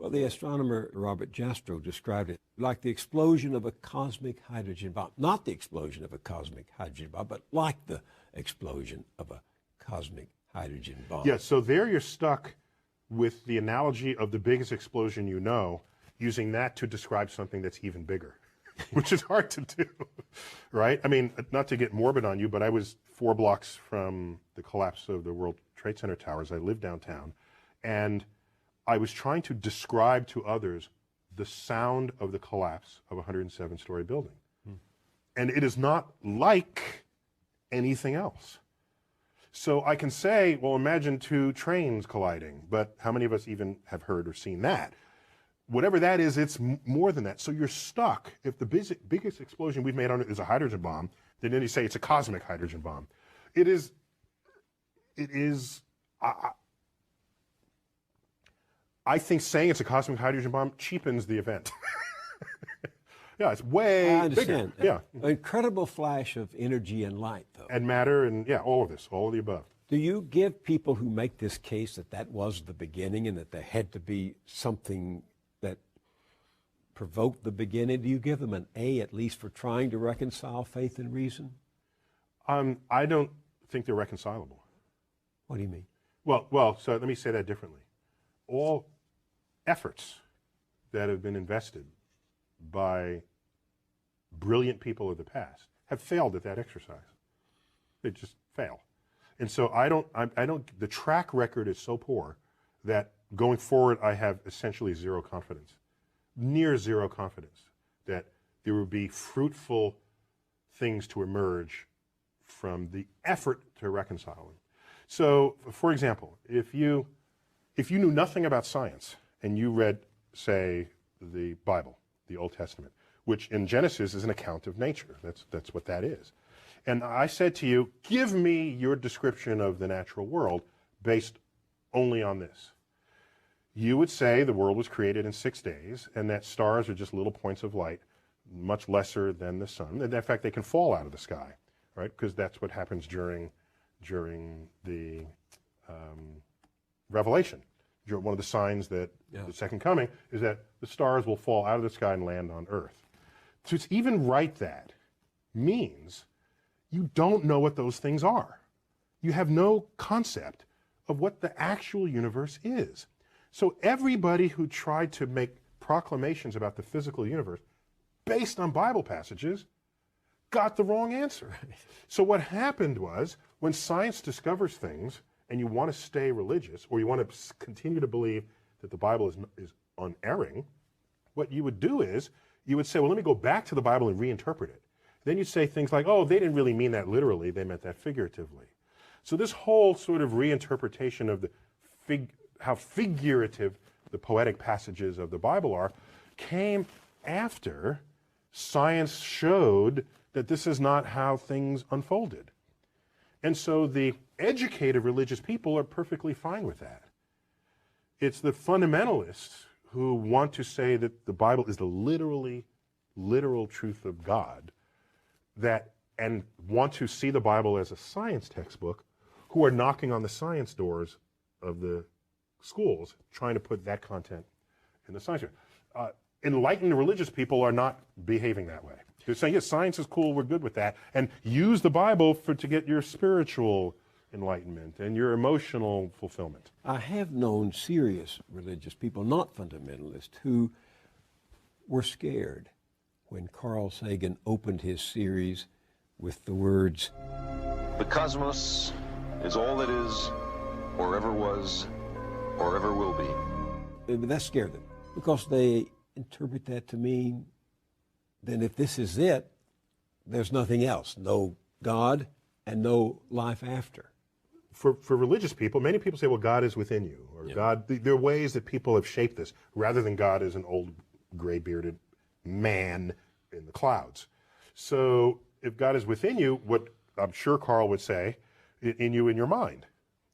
Well, the astronomer Robert Jastrow described it like the explosion of a cosmic hydrogen bomb. Not the explosion of a cosmic hydrogen bomb, but like the explosion of a cosmic hydrogen bomb. Yeah, so there you're stuck with the analogy of the biggest explosion you know, using that to describe something that's even bigger, which is hard to do, right? I mean, not to get morbid on you, but I was 4 blocks from the collapse of the World Trade Center towers. I live downtown, and I was trying to describe to others the sound of the collapse of a 107-story building. And it is not like anything else. So I can say, well, imagine 2 trains colliding, but how many of us even have heard or seen that? Whatever that is, it's more than that. So you're stuck. If the biggest explosion we've made on it is a hydrogen bomb, then you say it's a cosmic hydrogen bomb. It is, I think saying it's a cosmic hydrogen bomb cheapens the event. Yeah, it's way I understand. bigger. Yeah. An incredible flash of energy and light, though. And matter and, yeah, all of this, all of the above. Do you give people who make this case that that was the beginning and that there had to be something that provoked the beginning, do you give them an A at least for trying to reconcile faith and reason? I don't think they're reconcilable. What do you mean? Well, so let me say that differently. All efforts that have been invested by brilliant people of the past have failed at that exercise. They just fail. And so the track record is so poor that going forward I have essentially zero confidence, near zero confidence that there will be fruitful things to emerge from the effort to reconcile them. So, for example, if you knew nothing about science and you read, say, the Bible, the Old Testament, which in Genesis is an account of nature. That's what that is. And I said to you, give me your description of the natural world based only on this. You would say the world was created in 6 days and that stars are just little points of light, much lesser than the sun. And in fact, they can fall out of the sky, right? Because that's what happens during the Revelation. One of the signs that the second coming is that the stars will fall out of the sky and land on Earth. So to even write that means you don't know what those things are. You have no concept of what the actual universe is. So everybody who tried to make proclamations about the physical universe based on Bible passages got the wrong answer. So what happened was when science discovers things and you want to stay religious, or you want to continue to believe that the Bible is unerring, what you would do is, you would say, well, let me go back to the Bible and reinterpret it. Then you'd say things like, oh, they didn't really mean that literally, they meant that figuratively. So this whole sort of reinterpretation of how figurative the poetic passages of the Bible are came after science showed that this is not how things unfolded. And so the educated religious people are perfectly fine with that. It's the fundamentalists who want to say that the Bible is the literal truth of God and want to see the Bible as a science textbook who are knocking on the science doors of the schools trying to put that content in the science. Enlightened religious people are not behaving that way. They're saying, yes, science is cool, we're good with that, and use the Bible to get your spiritual enlightenment and your emotional fulfillment. I have known serious religious people, not fundamentalists, who were scared when Carl Sagan opened his series with the words, "The cosmos is all that is, or ever was, or ever will be." That scared them because they interpret that to mean then if this is it, there's nothing else, no God and no life after. For religious people, many people say, well, God is within you, or God, there are ways that people have shaped this, rather than God as an old gray-bearded man in the clouds. So if God is within you, what I'm sure Carl would say, in your mind,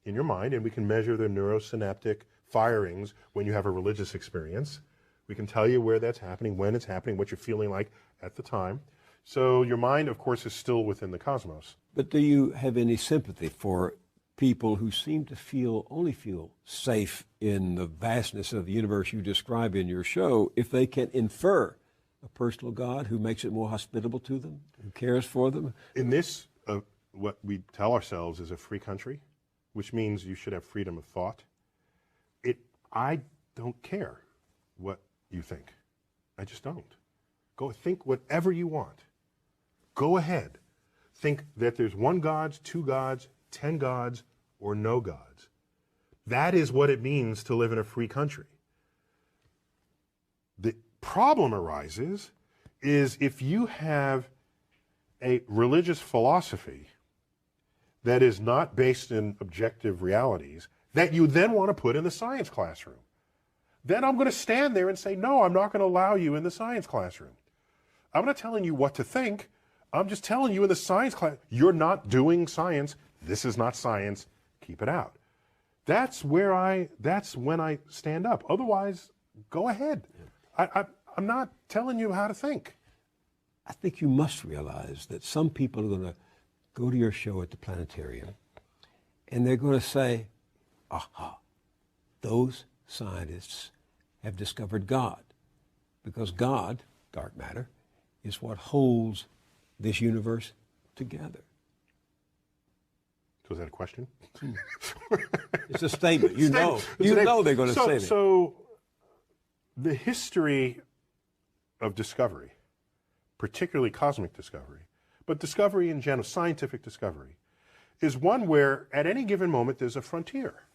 and we can measure the neurosynaptic firings when you have a religious experience. We can tell you where that's happening, when it's happening, what you're feeling like at the time. So your mind, of course, is still within the cosmos. But do you have any sympathy for people who seem to only feel safe in the vastness of the universe you describe in your show if they can infer a personal God who makes it more hospitable to them, who cares for them? In this, what we tell ourselves is a free country, which means you should have freedom of thought. I don't care what you think. I just don't. Go think whatever you want. Go ahead. Think that there's one God, 2 gods, 10 gods, or no gods. That is what it means to live in a free country. The problem arises is if you have a religious philosophy that is not based in objective realities that you then want to put in the science classroom. Then I'm going to stand there and say, no, I'm not going to allow you in the science classroom. I'm not telling you what to think. I'm just telling you in the science class, you're not doing science. This is not science. Keep it out. That's when I stand up. Otherwise, go ahead. I'm not telling you how to think. I think you must realize that some people are going to go to your show at the planetarium and they're going to say, aha, those scientists have discovered God, because God, dark matter, is what holds this universe together. So is that a question? It's a statement. You know they're going to say that. So the history of discovery, particularly cosmic discovery, but discovery in general, scientific discovery, is one where at any given moment there's a frontier.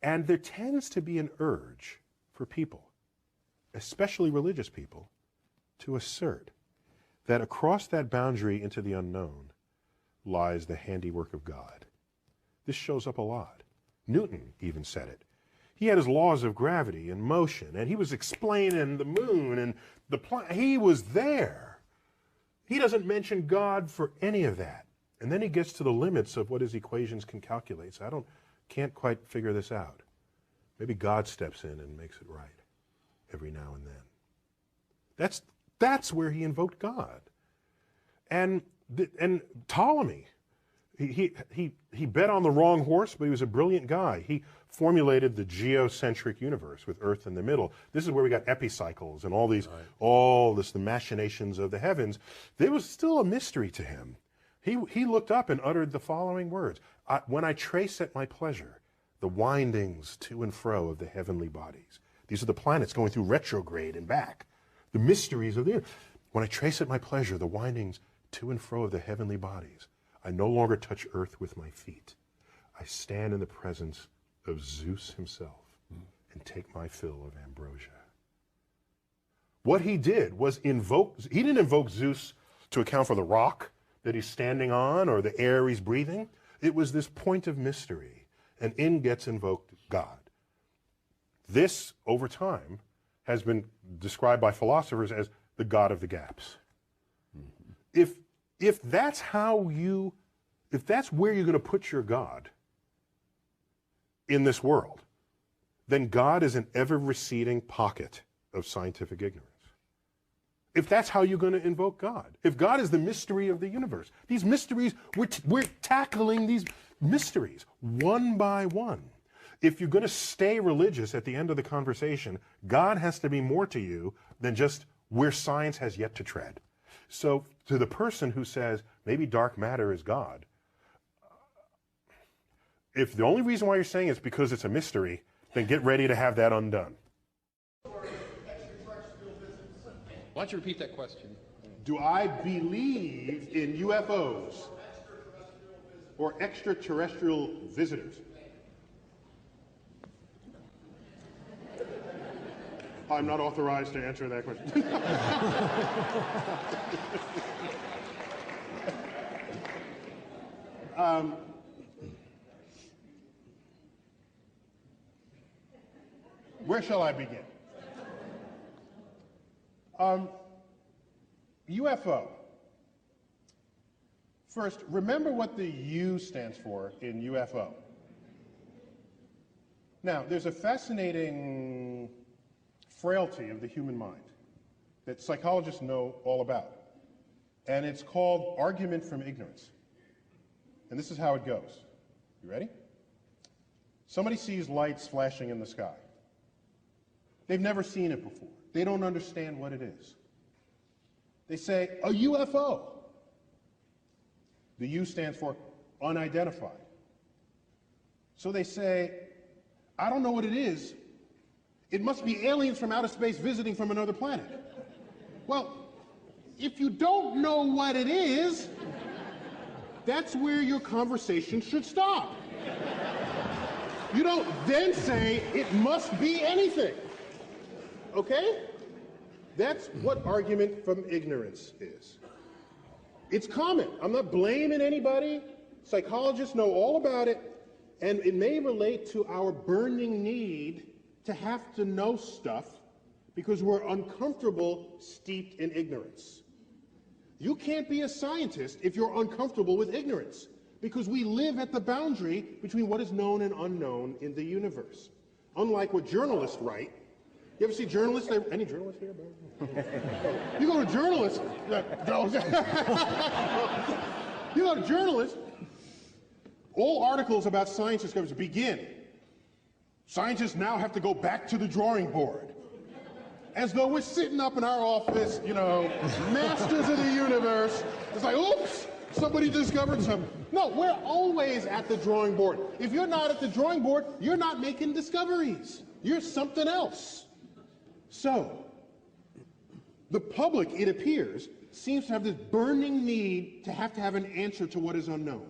And there tends to be an urge for people, especially religious people, to assert that across that boundary into the unknown lies the handiwork of God. This shows up a lot. Newton even said it. He had his laws of gravity and motion, and he was explaining the moon and the planet. He was there. He doesn't mention God for any of that. And then he gets to the limits of what his equations can calculate. So can't quite figure this out. Maybe God steps in and makes it right every now and then. That's where he invoked God. And Ptolemy, he bet on the wrong horse, but he was a brilliant guy. He formulated the geocentric universe with Earth in the middle. This is where we got epicycles and the machinations of the heavens. There was still a mystery to him. He looked up and uttered the following words: when I trace at my pleasure the windings to and fro of the heavenly bodies. These are the planets going through retrograde and back. The mysteries of the earth. When I trace at my pleasure the windings to and fro of the heavenly bodies, I no longer touch earth with my feet. I stand in the presence of Zeus himself and take my fill of ambrosia. What he did was he didn't invoke Zeus to account for the rock that he's standing on or the air he's breathing. It was this point of mystery, and in gets invoked God. This, over time, has been described by philosophers as the God of the gaps. Mm-hmm. If that's where you're going to put your God in this world, then God is an ever-receding pocket of scientific ignorance. If that's how you're going to invoke God, if God is the mystery of the universe, these mysteries, we're tackling these mysteries one by one. If you're going to stay religious at the end of the conversation, God has to be more to you than just where science has yet to tread. So to the person who says, maybe dark matter is God, if the only reason why you're saying it's because it's a mystery, then get ready to have that undone. Why don't you repeat that question? Do I believe in UFOs or extraterrestrial visitors? I'm not authorized to answer that question. Where shall I begin? UFO. First, remember what the U stands for in UFO. Now, there's a fascinating frailty of the human mind that psychologists know all about. And it's called argument from ignorance. And this is how it goes. You ready? Somebody sees lights flashing in the sky. They've never seen it before. They don't understand what it is. They say, a UFO. The U stands for unidentified. So they say, I don't know what it is. It must be aliens from outer space visiting from another planet. Well, if you don't know what it is, that's where your conversation should stop. You don't then say, it must be anything. Okay? That's what argument from ignorance is. It's common. I'm not blaming anybody. Psychologists know all about it, and it may relate to our burning need to have to know stuff because we're uncomfortable steeped in ignorance. You can't be a scientist if you're uncomfortable with ignorance, because we live at the boundary between what is known and unknown in the universe. Unlike what journalists write. You ever see journalists? Any journalists here? You go to journalists. You go to journalists. All articles about science discoveries begin. Scientists now have to go back to the drawing board. As though we're sitting up in our office, you know, masters of the universe. It's like, oops, somebody discovered something. No, we're always at the drawing board. If you're not at the drawing board, you're not making discoveries. You're something else. So, the public, it appears, seems to have this burning need to have an answer to what is unknown.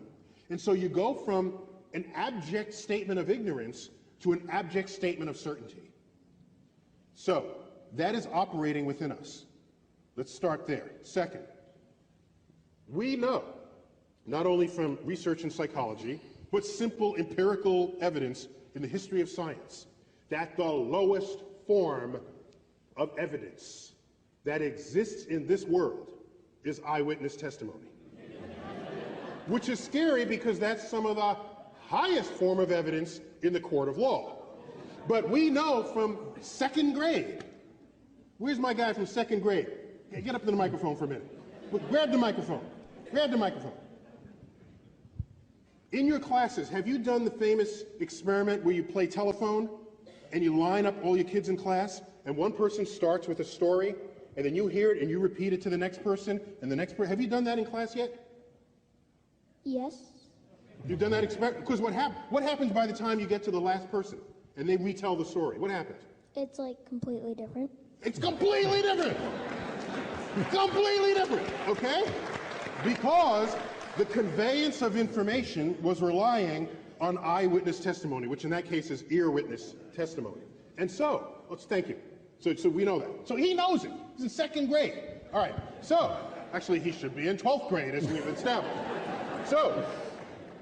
And so you go from an abject statement of ignorance to an abject statement of certainty. So, that is operating within us. Let's start there. Second, we know, not only from research in psychology, but simple empirical evidence in the history of science, that the lowest form of evidence that exists in this world is eyewitness testimony. Which is scary because that's some of the highest form of evidence in the court of law. But we know from second grade. Where's my guy from second grade? Get up to the microphone for a minute. Grab the microphone. Grab the microphone. In your classes, have you done the famous experiment where you play telephone and you line up all your kids in class and one person starts with a story and then you hear it and you repeat it to the next person and the next person? Have you done that in class yet? Yes. You've done that experiment? Because what happens by the time you get to the last person and they retell the story? What happens? It's like completely different. It's completely different. Completely different, okay? Because the conveyance of information was relying on eyewitness testimony, which in that case is ear witness testimony. And so, thank you. So we know that. So he knows it. He's in second grade. All right. So, actually he should be in 12th grade as we've established.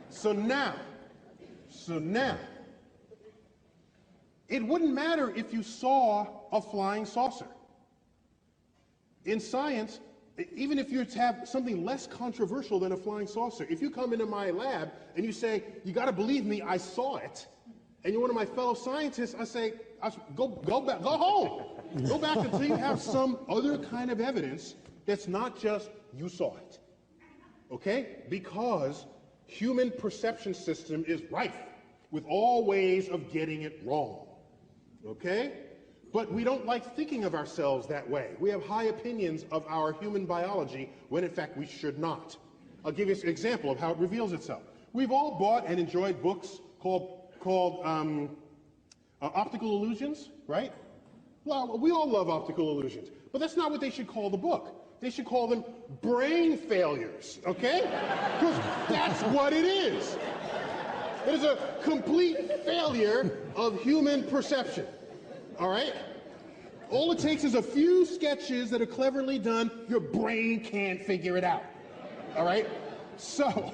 So now, it wouldn't matter if you saw a flying saucer. In science, even if you have something less controversial than a flying saucer, if you come into my lab and you say, you got to believe me, I saw it, and you're one of my fellow scientists, I say, go back, go home. Go back until you have some other kind of evidence that's not just you saw it. Okay? Because human perception system is rife with all ways of getting it wrong. Okay? But we don't like thinking of ourselves that way. We have high opinions of our human biology when in fact we should not. I'll give you an example of how it reveals itself. We've all bought and enjoyed books called Optical Illusions, right? Well, we all love optical illusions, but that's not what they should call the book. They should call them brain failures, okay? Because that's what it is. It is a complete failure of human perception, all right? All it takes is a few sketches that are cleverly done. Your brain can't figure it out, all right? So,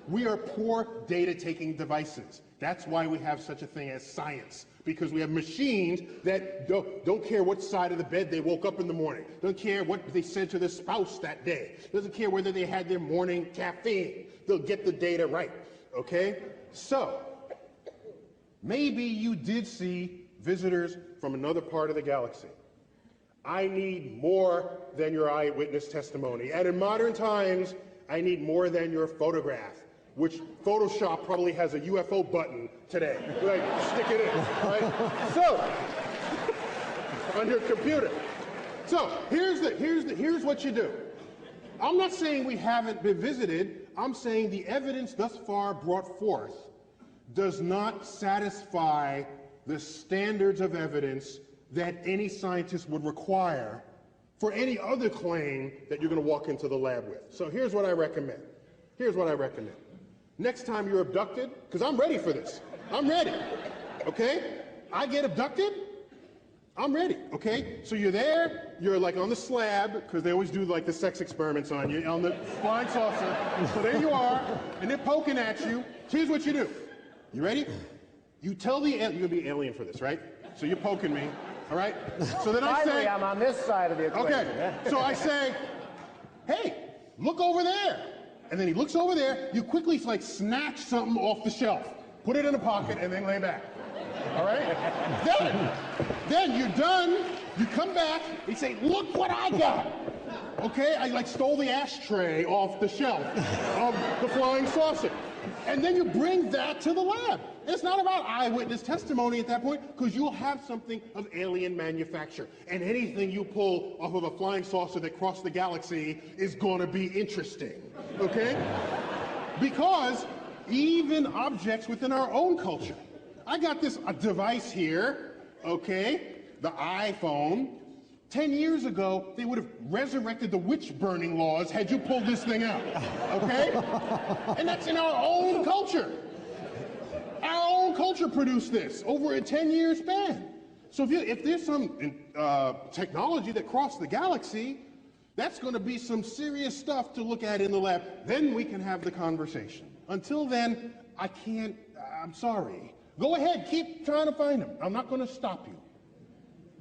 we are poor data-taking devices. That's why we have such a thing as science, because we have machines that don't care what side of the bed they woke up in the morning, don't care what they said to their spouse that day, doesn't care whether they had their morning caffeine. They'll get the data right, okay? So, maybe you did see visitors from another part of the galaxy. I need more than your eyewitness testimony. And in modern times, I need more than your photograph. which Photoshop probably has a UFO button today. Like, stick it in, right? So, on your computer. So, here's what you do. I'm not saying we haven't been visited. I'm saying the evidence thus far brought forth does not satisfy the standards of evidence that any scientist would require for any other claim that you're going to walk into the lab with. So here's what I recommend. Next time you're abducted, because I'm ready for this. I'm ready, okay? I get abducted, I'm ready, okay? So you're there, you're like on the slab, because they always do like the sex experiments on you, on the flying saucer. So there you are, and they're poking at you. Here's what you do. You ready? You tell the you're gonna be an alien for this, right? So you're poking me, all right? So then I say, I'm on this side of the equation. okay. So I say, hey, look over there. And then he looks over there. You quickly like snatch something off the shelf, put it in a pocket, and then lay back. All right? Then you're done. You come back. You say, look what I got. Okay? I like stole the ashtray off the shelf of the flying saucer. And then you bring that to the lab. It's not about eyewitness testimony at that point, because you'll have something of alien manufacture. And anything you pull off of a flying saucer that crossed the galaxy is going to be interesting. Okay? Because even objects within our own culture. I got this device here, okay? The iPhone. 10 years ago, they would have resurrected the witch burning laws had you pulled this thing out, okay? And that's in our own culture. Our own culture produced this over a 10-year span. So if there's some technology that crossed the galaxy, that's going to be some serious stuff to look at in the lab. Then we can have the conversation. Until then, I can't, I'm sorry. Go ahead, keep trying to find them. I'm not going to stop you.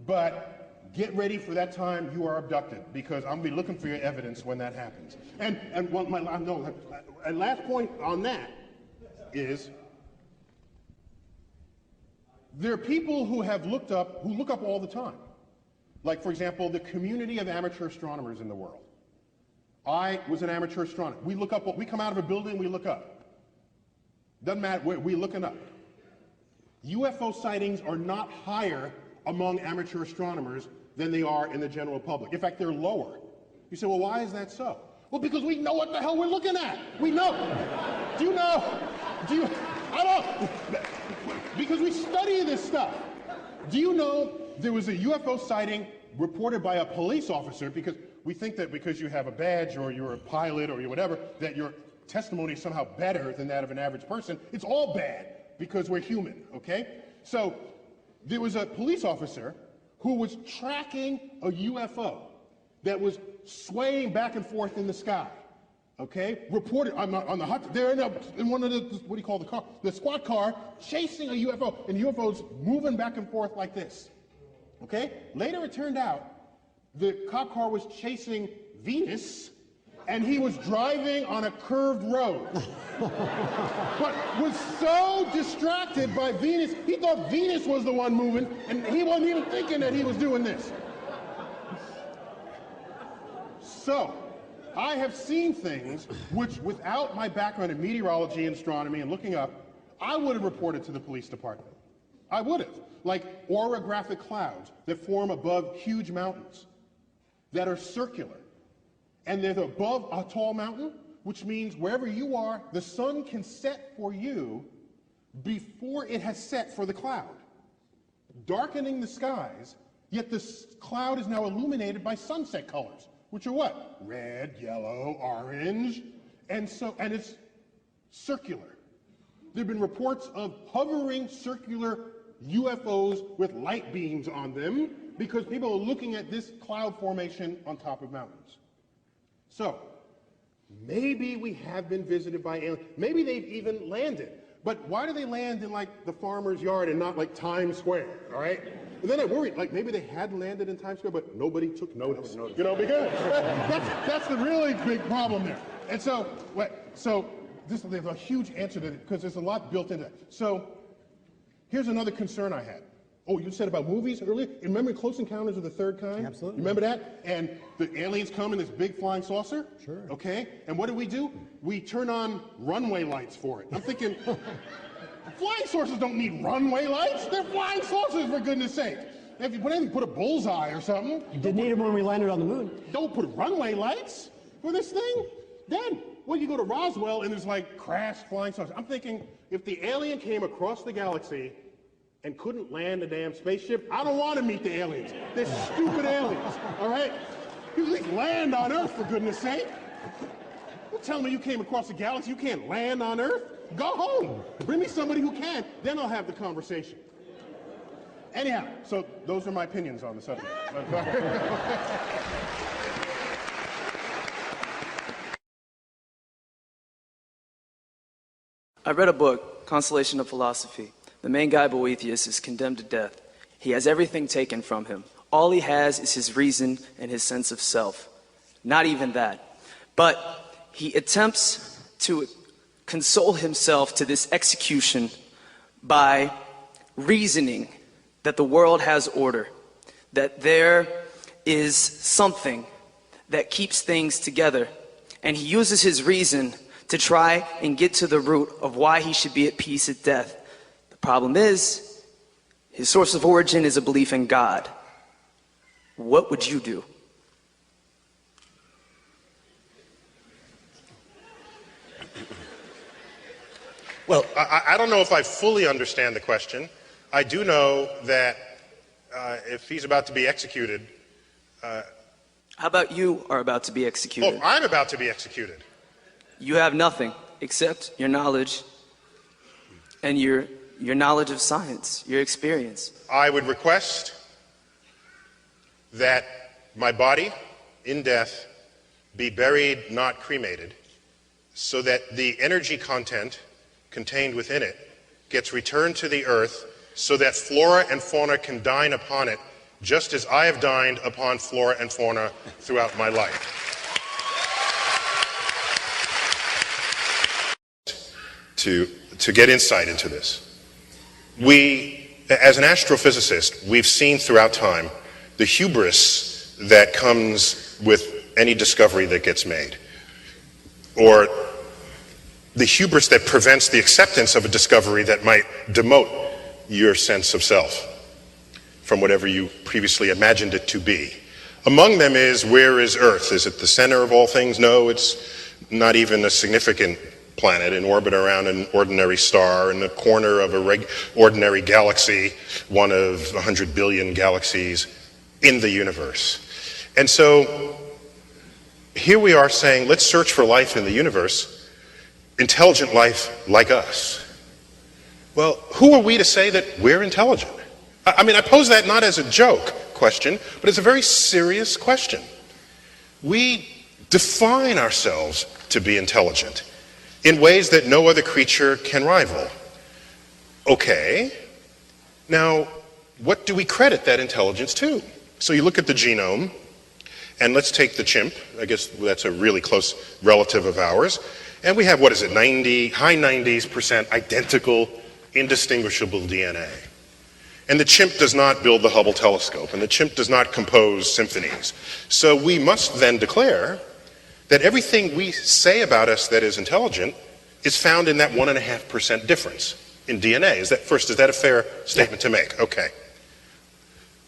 But get ready for that time you are abducted, because I'm going to be looking for your evidence when that happens. And last point on that is, there are people who look up all the time. Like, for example, the community of amateur astronomers in the world. I was an amateur astronomer. We look up, we come out of a building, we look up. Doesn't matter, we're looking up. UFO sightings are not higher among amateur astronomers than they are in the general public. In fact, they're lower. You say, well, why is that so? Well, because we know what the hell we're looking at. We know. Do you know? I don't. Because we study this stuff. Do you know there was a UFO sighting reported by a police officer, because we think that because you have a badge or you're a pilot or you're whatever, that your testimony is somehow better than that of an average person. It's all bad because we're human, okay? So there was a police officer who was tracking a UFO that was swaying back and forth in the sky, okay? Reported on the hot, they're in one of the, what do you call the car? The squad car, chasing a UFO, and the UFO's moving back and forth like this, okay? Later it turned out the cop car was chasing Venus, and he was driving on a curved road. But was so distracted by Venus, he thought Venus was the one moving, and he wasn't even thinking that he was doing this. So, I have seen things which, without my background in meteorology and astronomy and looking up, I would have reported to the police department. I would have. Like orographic clouds that form above huge mountains that are circular. And they're above a tall mountain, which means wherever you are, the sun can set for you before it has set for the cloud, darkening the skies, yet the cloud is now illuminated by sunset colors, which are what? Red, yellow, orange, and it's circular. There have been reports of hovering circular UFOs with light beams on them because people are looking at this cloud formation on top of mountains. So, maybe we have been visited by aliens. Maybe they've even landed. But why do they land in, like, the farmer's yard and not, like, Times Square, all right? And then I worried, like, maybe they had landed in Times Square, but nobody took notice. You know, because that's the really big problem there. And so, there's a huge answer to it, because there's a lot built into it. So, here's another concern I had. Oh, you said about movies earlier? Remember Close Encounters of the Third Kind? Absolutely. You remember that? And the aliens come in this big flying saucer? Sure. Okay, and what do? We turn on runway lights for it. I'm thinking, flying saucers don't need runway lights. They're flying saucers, for goodness sake. If you put anything, put a bullseye or something. You did need them when we landed on the moon. Don't put runway lights for this thing. Then, well, you go to Roswell and there's like crashed flying saucers. I'm thinking, if the alien came across the galaxy and couldn't land a damn spaceship, I don't want to meet the aliens. They're stupid aliens, all right? You at least land on Earth, for goodness sake. Don't tell me you came across the galaxy, you can't land on Earth. Go home. Bring me somebody who can, then I'll have the conversation. Anyhow, so those are my opinions on the subject. I read a book, Consolation of Philosophy. The main guy, Boethius, is condemned to death. He has everything taken from him. All he has is his reason and his sense of self. Not even that. But he attempts to console himself to this execution by reasoning that the world has order, that there is something that keeps things together. And he uses his reason to try and get to the root of why he should be at peace at death. The problem is, his source of origin is a belief in God. What would you do? Well, I don't know if I fully understand the question. I do know that if he's about to be executed... How about you are about to be executed? Oh, I'm about to be executed. You have nothing except your knowledge and your knowledge of science, your experience. I would request that my body, in death, be buried, not cremated, so that the energy content contained within it gets returned to the earth so that flora and fauna can dine upon it, just as I have dined upon flora and fauna throughout my life. To get insight into this. We, as an astrophysicist, we've seen throughout time the hubris that comes with any discovery that gets made, or the hubris that prevents the acceptance of a discovery that might demote your sense of self from whatever you previously imagined it to be. Among them is, where is Earth? Is it the center of all things? No, it's not even a significant planet in orbit around an ordinary star in the corner of an ordinary galaxy, one of 100 billion galaxies in the universe. And so here we are saying, let's search for life in the universe, intelligent life like us. Well, who are we to say that we're intelligent? I mean, I pose that not as a joke question, but it's a very serious question. We define ourselves to be intelligent in ways that no other creature can rival. Okay, now what do we credit that intelligence to? So you look at the genome, and let's take the chimp. I guess that's a really close relative of ours. And we have, what is it, high 90s% identical, indistinguishable DNA. And the chimp does not build the Hubble telescope, and the chimp does not compose symphonies. So we must then declare that everything we say about us that is intelligent is found in that 1.5% difference in DNA. Is that a fair statement to make? Okay.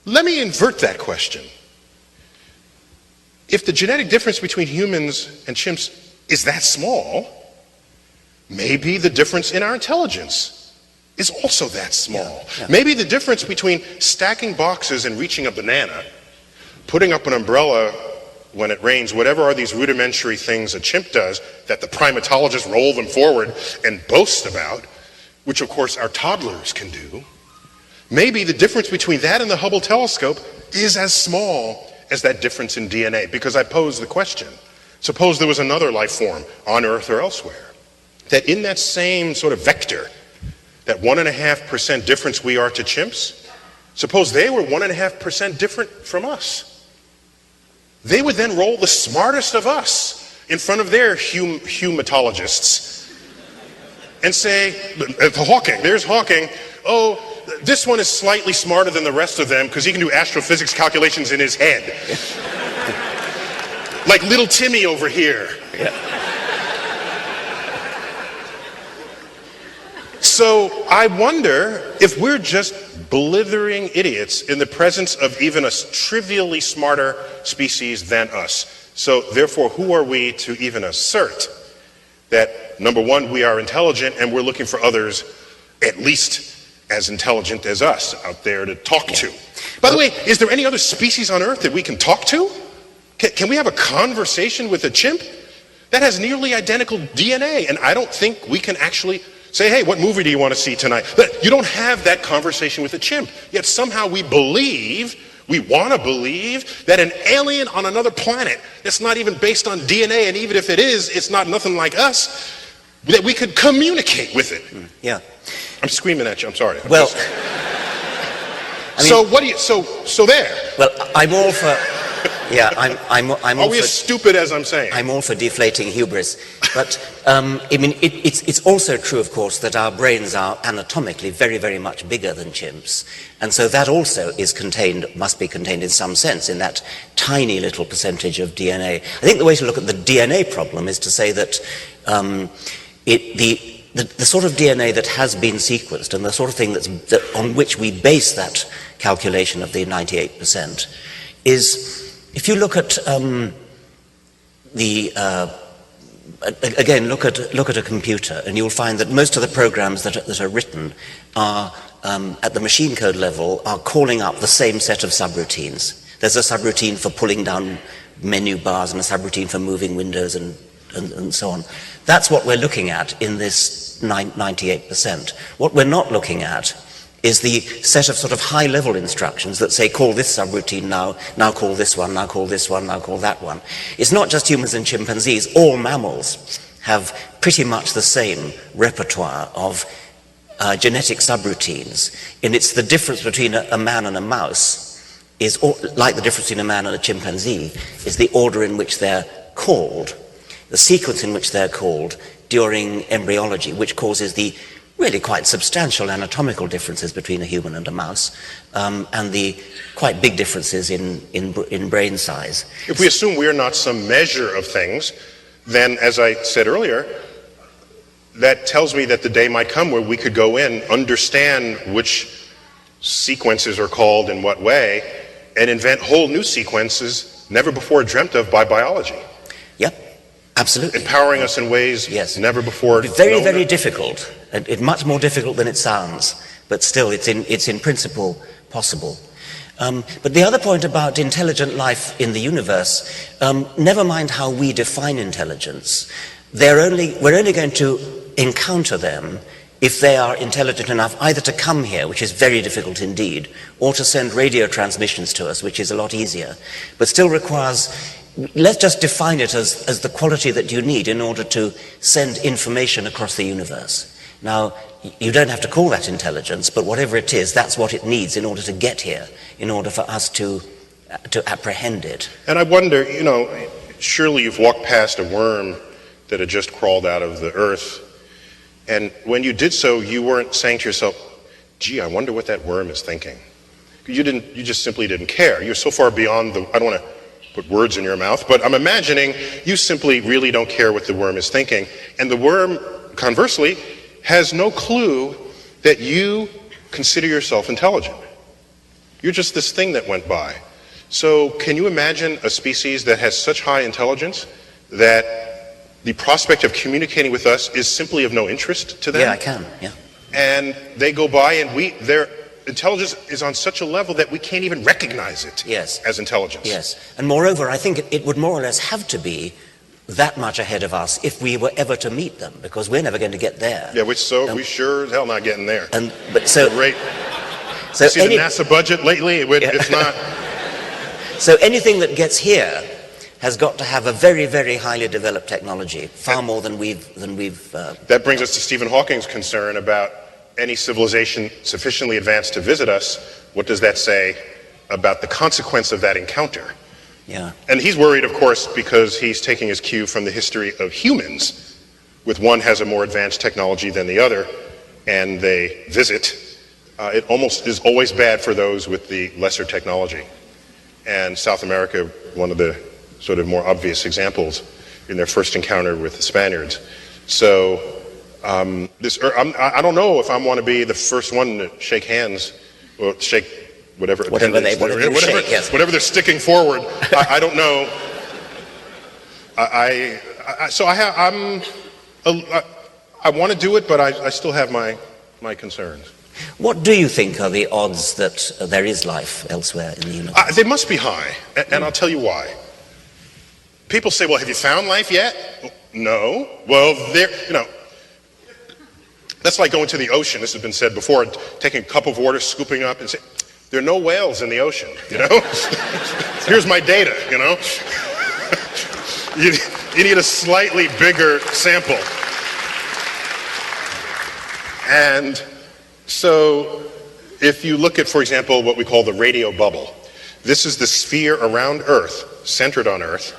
Let me invert that question. If the genetic difference between humans and chimps is that small, maybe the difference in our intelligence is also that small. Maybe the difference between stacking boxes and reaching a banana, putting up an umbrella when it rains, whatever are these rudimentary things a chimp does that the primatologists roll them forward and boast about, which of course our toddlers can do, maybe the difference between that and the Hubble telescope is as small as that difference in DNA. Because I pose the question, suppose there was another life form on Earth or elsewhere, that in that same sort of vector, that 1.5% difference we are to chimps, suppose they were 1.5% different from us. They would then roll the smartest of us in front of their humatologists and say, Hawking, there's Hawking, oh, this one is slightly smarter than the rest of them because he can do astrophysics calculations in his head. Like little Timmy over here. Yeah. So I wonder if we're just blithering idiots in the presence of even a trivially smarter species than us. So therefore, who are we to even assert that, number one, we are intelligent and we're looking for others at least as intelligent as us out there to talk to? By the way, is there any other species on Earth that we can talk to? Can we have a conversation with a chimp? That has nearly identical DNA, and I don't think we can actually say, hey, what movie do you want to see tonight? But you don't have that conversation with a chimp. Yet somehow we want to believe that an alien on another planet that's not even based on DNA, and even if it is, it's not nothing like us, that we could communicate with it. Yeah. I'm screaming at you, I'm sorry. Well, I mean, so what do you, so there. Well, I'm all for, yeah, I'm Are all we for, as stupid as I'm saying? I'm all for deflating hubris. But, I mean, it's also true, of course, that our brains are anatomically very, very much bigger than chimps. And so that also is contained, must be contained in some sense in that tiny little percentage of DNA. I think the way to look at the DNA problem is to say that the sort of DNA that has been sequenced and the sort of thing on which we base that calculation of the 98% is, if you look at again, look at a computer, and you'll find that most of the programs that are written are at the machine code level are calling up the same set of subroutines. There's a subroutine for pulling down menu bars and a subroutine for moving windows and so on. That's what we're looking at in this 98%. What we're not looking at is the set of sort of high-level instructions that say, call this subroutine now call this one, now call this one, now call that one. It's not just humans and chimpanzees. All mammals have pretty much the same repertoire of genetic subroutines. And it's the difference between a man and a mouse is, like the difference between a man and a chimpanzee, is the order in which they're called, the sequence in which they're called during embryology, which causes the really quite substantial anatomical differences between a human and a mouse, and the quite big differences in brain size. If we assume we're not some measure of things, then, as I said earlier, that tells me that the day might come where we could go in, understand which sequences are called in what way, and invent whole new sequences never before dreamt of by biology. Yep. Absolutely. Empowering us in ways never before known. Very, very difficult. Much more difficult than it sounds, but still it's in principle possible. But the other point about intelligent life in the universe, never mind how we define intelligence, we're only going to encounter them if they are intelligent enough either to come here, which is very difficult indeed, or to send radio transmissions to us, which is a lot easier, but still requires. Let's just define it as the quality that you need in order to send information across the universe. Now, you don't have to call that intelligence, but whatever it is, that's what it needs in order to get here, in order for us to apprehend it. And I wonder, surely you've walked past a worm that had just crawled out of the earth, and when you did so, you weren't saying to yourself, gee, I wonder what that worm is thinking. You just simply didn't care. You're so far beyond I don't want to put words in your mouth, but I'm imagining you simply really don't care what the worm is thinking. And the worm, conversely, has no clue that you consider yourself intelligent. You're just this thing that went by. So can you imagine a species that has such high intelligence that the prospect of communicating with us is simply of no interest to them? Yeah, I can, yeah. And they go by and their intelligence is on such a level that we can't even recognize it as intelligence. Yes, and moreover, I think it would more or less have to be that much ahead of us if we were ever to meet them, because we're never going to get there. Yeah, we sure as hell not getting there. So see the NASA budget lately? It's not. So anything that gets here has got to have a very, very highly developed technology, far more than we've. That brings us to Stephen Hawking's concern about any civilization sufficiently advanced to visit us. What does that say about the consequence of that encounter? Yeah. And he's worried, of course, because he's taking his cue from the history of humans, with one has a more advanced technology than the other, and they visit. it almost is always bad for those with the lesser technology. And South America, one of the sort of more obvious examples in their first encounter with the Spaniards. So I don't know if I want to be the first one to shake hands or shake whatever they're sticking forward. I don't know. I want to do it, but I still have my concerns. What do you think are the odds that there is life elsewhere in the universe? They must be high, and I'll tell you why. People say, well, have you found life yet? No. Well, that's like going to the ocean. This has been said before, taking a cup of water, scooping up, and saying, there are no whales in the ocean, you know? Here's my data, you know? You need a slightly bigger sample. And so if you look at, for example, what we call the radio bubble, this is the sphere around Earth, centered on Earth,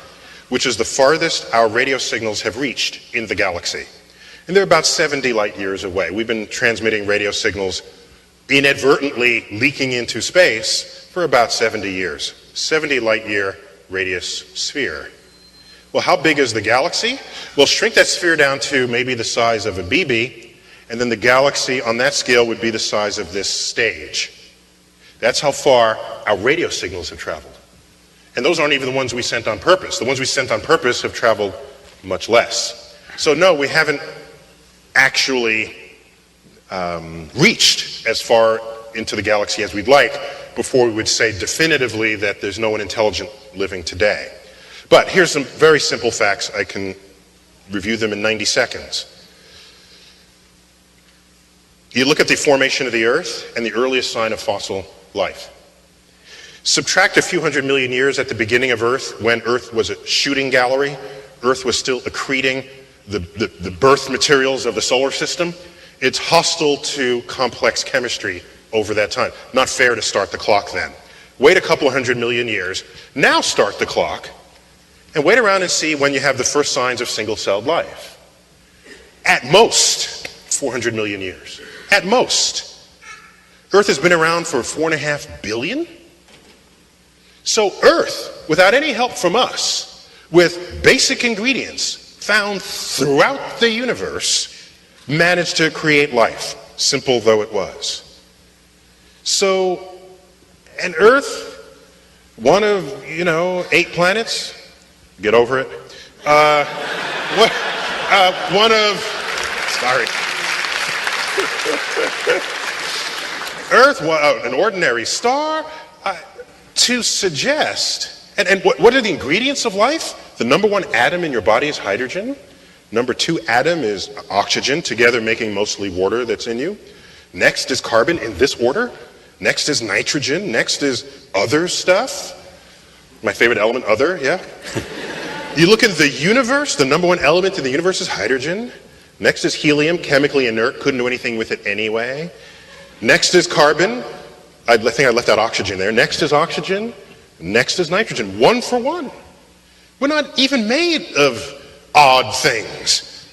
which is the farthest our radio signals have reached in the galaxy. And they're about 70 light years away. We've been transmitting radio signals inadvertently leaking into space for about 70 years. 70 light year radius sphere. Well, how big is the galaxy? Well, shrink that sphere down to maybe the size of a BB, and then the galaxy on that scale would be the size of this stage. That's how far our radio signals have traveled. And those aren't even the ones we sent on purpose. The ones we sent on purpose have traveled much less. So no, we haven't actually reached as far into the galaxy as we'd like before we would say definitively that there's no one intelligent living today. But here's some very simple facts. I can review them in 90 seconds. You look at the formation of the Earth and the earliest sign of fossil life. Subtract a few hundred million years at the beginning of Earth, when Earth was a shooting gallery. Earth was still accreting the birth materials of the solar system. It's hostile to complex chemistry over that time. Not fair to start the clock then. Wait a couple of 100 million years. Now start the clock and wait around and see when you have the first signs of single-celled life. At most, 400 million years. At most. Earth has been around for 4.5 billion? So Earth, without any help from us, with basic ingredients found throughout the universe, managed to create life, simple though it was. So, and Earth, one of, 8 planets, get over it. One of, sorry. Earth, an ordinary star, to suggest, and what are the ingredients of life? The number 1 atom in your body is hydrogen. Number 2 atom is oxygen, together making mostly water that's in you. Next is carbon in this order. Next is nitrogen. Next is other stuff. My favorite element, other, yeah. You look at the universe, the number 1 element in the universe is hydrogen. Next is helium, chemically inert, couldn't do anything with it anyway. Next is carbon. I think I left out oxygen there. Next is oxygen. Next is nitrogen. 1 for 1. We're not even made of odd things.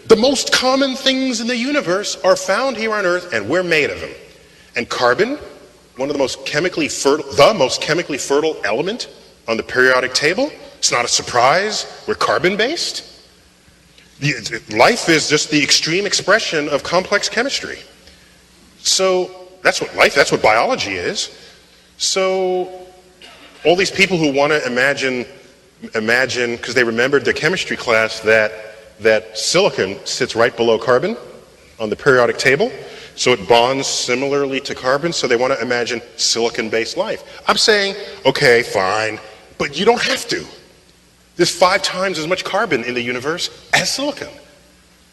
The most common things in the universe are found here on Earth, and we're made of them. And carbon, one of the most chemically fertile element on the periodic table. It's not a surprise. We're carbon-based. Life is just the extreme expression of complex chemistry. So that's what life, that's what biology is. So all these people who want to imagine, because they remembered their chemistry class, that silicon sits right below carbon on the periodic table. So it bonds similarly to carbon, so they want to imagine silicon-based life. I'm saying, okay, fine, but you don't have to. There's 5 times as much carbon in the universe as silicon.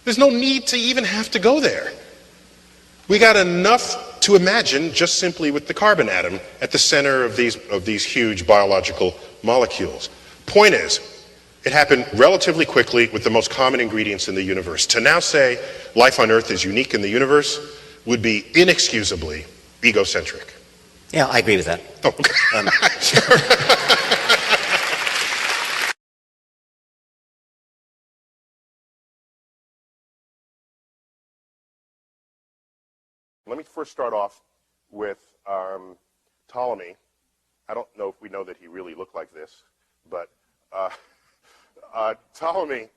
There's no need to even have to go there. We got enough to imagine just simply with the carbon atom at the center of these huge biological molecules. Point is, it happened relatively quickly with the most common ingredients in the universe. To now say life on Earth is unique in the universe would be inexcusably egocentric. Yeah, I agree with that. Oh, okay. Let me first start off with Ptolemy. I don't know if we know that he really looked like this, but Ptolemy,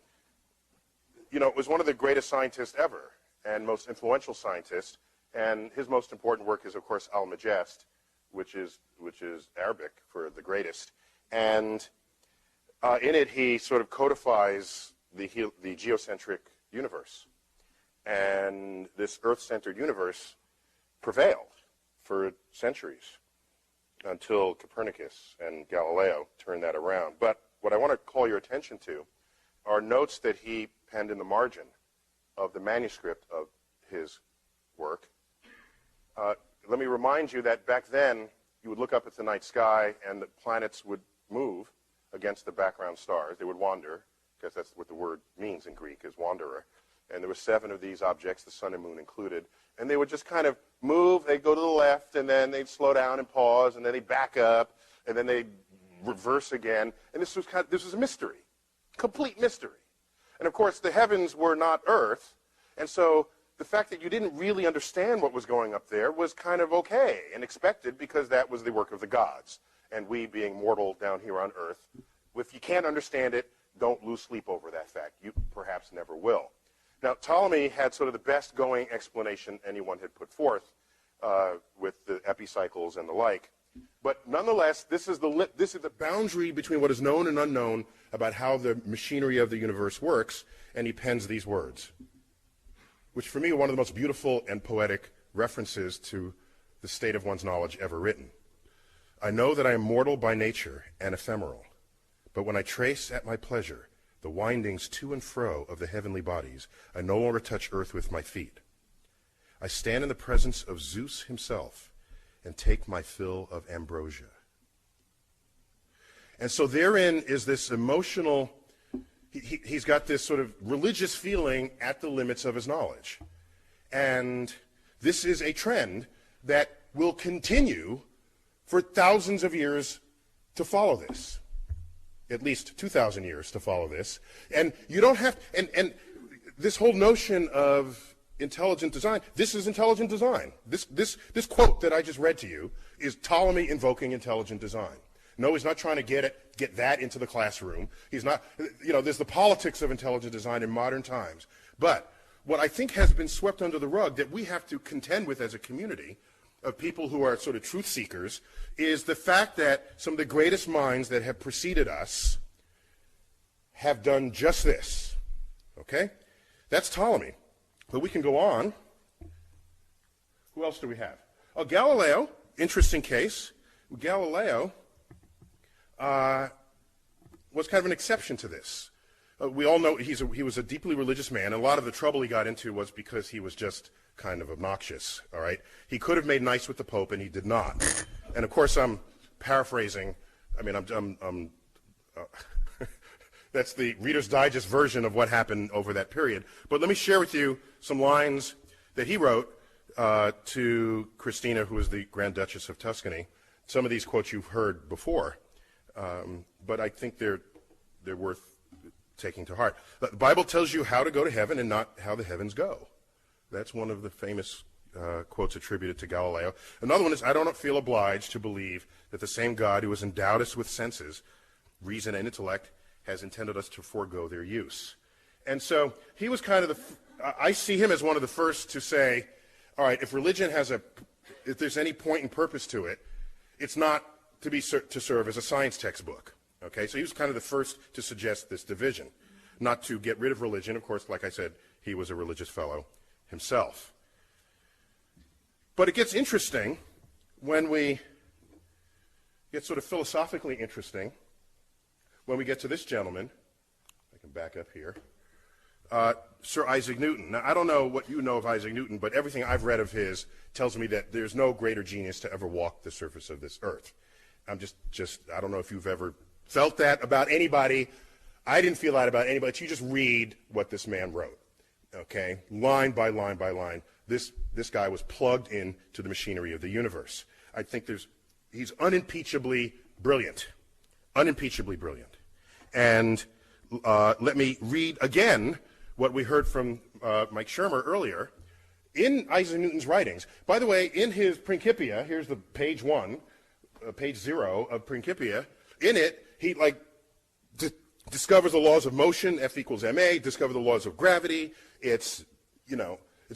was one of the greatest scientists ever and most influential scientists. And his most important work is, of course, Al-Majest, which is Arabic for the greatest. And in it, he sort of codifies the geocentric universe. And this Earth-centered universe prevailed for centuries until Copernicus and Galileo turned that around. But what I want to call your attention to are notes that he penned in the margin of the manuscript of his work. Let me remind you that back then, you would look up at the night sky and the planets would move against the background stars. They would wander, because that's what the word means in Greek, is wanderer. And there were 7 of these objects, the sun and moon included. And they would just kind of move. They'd go to the left, and then they'd slow down and pause, and then they'd back up, and then they'd reverse again. And this was a mystery, complete mystery. And of course, the heavens were not Earth, and so the fact that you didn't really understand what was going up there was kind of okay and expected, because that was the work of the gods. And we, being mortal down here on Earth, if you can't understand it, don't lose sleep over that fact. You perhaps never will. Now, Ptolemy had sort of the best going explanation anyone had put forth with the epicycles and the like. But nonetheless, this is the boundary between what is known and unknown about how the machinery of the universe works, and he pens these words, which for me are one of the most beautiful and poetic references to the state of one's knowledge ever written. I know that I am mortal by nature and ephemeral, but when I trace at my pleasure the windings to and fro of the heavenly bodies, I no longer touch earth with my feet. I stand in the presence of Zeus himself and take my fill of ambrosia. And so therein is this emotional, he's got this sort of religious feeling at the limits of his knowledge. And this is a trend that will continue for thousands of years to follow this. At least 2,000 years to follow this. And you don't have, and this whole notion of intelligent design, this is intelligent design. This quote that I just read to you is Ptolemy invoking intelligent design. No, he's not trying to get that into the classroom. He's not, there's the politics of intelligent design in modern times. But what I think has been swept under the rug that we have to contend with as a community of people who are sort of truth seekers is the fact that some of the greatest minds that have preceded us have done just this. Okay? That's Ptolemy. But we can go on. Who else do we have? Oh, Galileo, interesting case. Galileo was kind of an exception to this. We all know he was a deeply religious man, and a lot of the trouble he got into was because he was just kind of obnoxious, all right? He could have made nice with the Pope, and he did not. And of course, I'm paraphrasing. I mean, that's the Reader's Digest version of what happened over that period. But let me share with you some lines that he wrote to Christina, who was the Grand Duchess of Tuscany. Some of these quotes you've heard before, but I think they're worth taking to heart. The Bible tells you how to go to heaven and not how the heavens go. That's one of the famous quotes attributed to Galileo. Another one is, I don't feel obliged to believe that the same God who has endowed us with senses, reason, and intellect has intended us to forego their use. And so he was kind of I see him as one of the first to say, all right, if religion has if there's any point and purpose to it, it's not to serve as a science textbook. Okay, so he was kind of the first to suggest this division, not to get rid of religion. Of course, like I said, he was a religious fellow himself. But it gets interesting when we get sort of philosophically interesting when we get to this gentleman. I can back up here. Sir Isaac Newton. Now, I don't know what you know of Isaac Newton, but everything I've read of his tells me that there's no greater genius to ever walk the surface of this earth. I'm just I don't know if you've ever felt that about anybody. I didn't feel that about anybody. You just read what this man wrote, okay? Line by line by line. This guy was plugged into the machinery of the universe. I think he's unimpeachably brilliant. Unimpeachably brilliant. And let me read again what we heard from Mike Shermer earlier. in Isaac Newton's writings. By the way, in his Principia, here's the page 0 of Principia. In it, he discovers the laws of motion, F equals ma, discover the laws of gravity. It's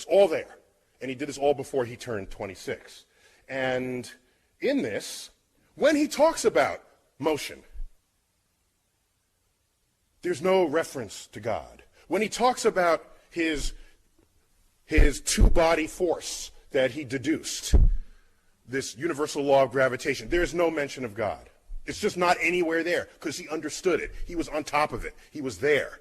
all there. And he did this all before he turned 26. And in this, when he talks about motion, there's no reference to God. When he talks about his two-body force that he deduced, this universal law of gravitation, there's no mention of God. It's just not anywhere there because he understood it. He was on top of it. He was there.